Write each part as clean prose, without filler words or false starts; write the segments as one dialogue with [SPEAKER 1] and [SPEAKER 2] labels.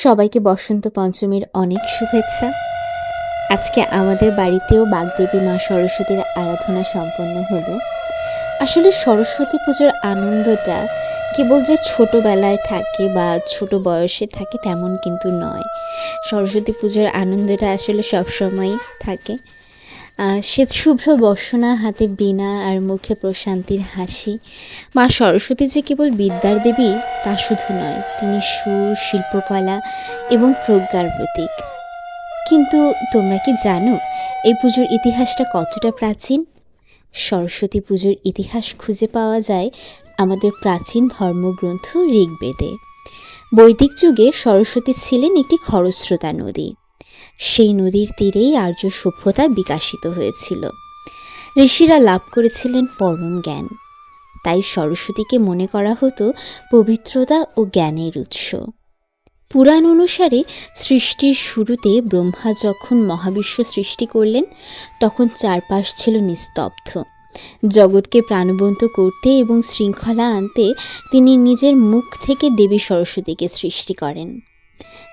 [SPEAKER 1] সবাইকে বসন্ত পঞ্চমীর অনেক শুভেচ্ছা। আজকে আমাদের বাড়িতেও বাগদেবী মা সরস্বতীর আরাধনা সম্পন্ন হলো। আসলে সরস্বতী পুজোর আনন্দটা কেবল যে ছোটোবেলায় থাকে বা ছোট বয়সে থাকে তেমন কিন্তু নয়। সরস্বতী পুজোর আনন্দটা আসলে সবসময়ই থাকে। সে শুভ্র বর্ষনা, হাতে বীণা আর মুখে প্রশান্তির হাসি। মা সরস্বতী যে কেবল বিদ্যার দেবী তা শুধু নয়, তিনি সুর, শিল্পকলা এবং প্রজ্ঞার প্রতীক। কিন্তু তোমরা কি জানো এই পুজোর ইতিহাসটা কতটা প্রাচীন? সরস্বতী পুজোর ইতিহাস খুঁজে পাওয়া যায় আমাদের প্রাচীন ধর্মগ্রন্থ ঋগ্বেদে। বৈদিক যুগে সরস্বতী ছিলেন একটি খরস্রোতা নদী। সেই নদীর তীরেই আর্য সভ্যতা বিকশিত হয়েছিল। ঋষিরা লাভ করেছিলেন পরম জ্ঞান, তাই সরস্বতীকে মনে করা হতো পবিত্রতা ও জ্ঞানের উৎস। পুরাণ অনুসারে সৃষ্টির শুরুতে ব্রহ্মা যখন মহাবিশ্ব সৃষ্টি করলেন তখন চারপাশ ছিল নিস্তব্ধ। জগৎকে প্রাণবন্ত করতে এবং শৃঙ্খলা আনতে তিনি নিজের মুখ থেকে দেবী সরস্বতীকে সৃষ্টি করেন।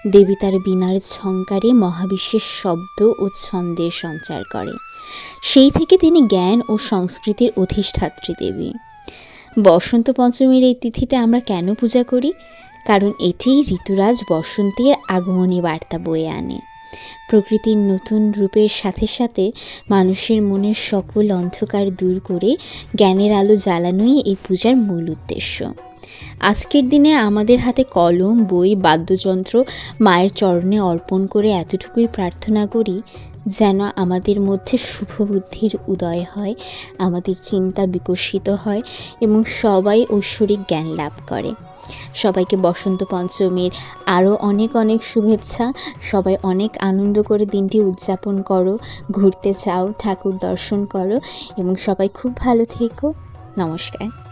[SPEAKER 1] দেবী তার বীণার ঝঙ্কারে মহাবিশ্বের শব্দ ও ছন্দের সঞ্চার করে। সেই থেকে তিনি জ্ঞান ও সংস্কৃতির অধিষ্ঠাত্রী দেবী। বসন্ত পঞ্চমীর এই তিথিতে আমরা কেন পূজা করি? কারণ এটি ঋতুরাজ বসন্তের আগমনী বার্তা বয়ে আনে। প্রকৃতির নতুন রূপের সাথে সাথে মানুষের মনের সকল অন্ধকার দূর করে জ্ঞানের আলো জ্বালানোই এই পূজার মূল উদ্দেশ্য। আজকের দিনে আমাদের হাতে কলম, বই, বাদ্যযন্ত্র মায়ের চরণে অর্পণ করে এতটুকুই প্রার্থনা করি যেন আমাদের মধ্যে শুভ বুদ্ধির উদয় হয়, আমাদের চিন্তা বিকশিত হয় এবং সবাই ঐশ্বরিক জ্ঞান লাভ করে। সবাইকে বসন্ত পঞ্চমীর আরও অনেক অনেক শুভেচ্ছা। সবাই অনেক আনন্দ করে দিনটি উদযাপন করো, ঘুরতে যাও, ঠাকুর দর্শন করো এবং সবাই খুব ভালো থেকো। নমস্কার।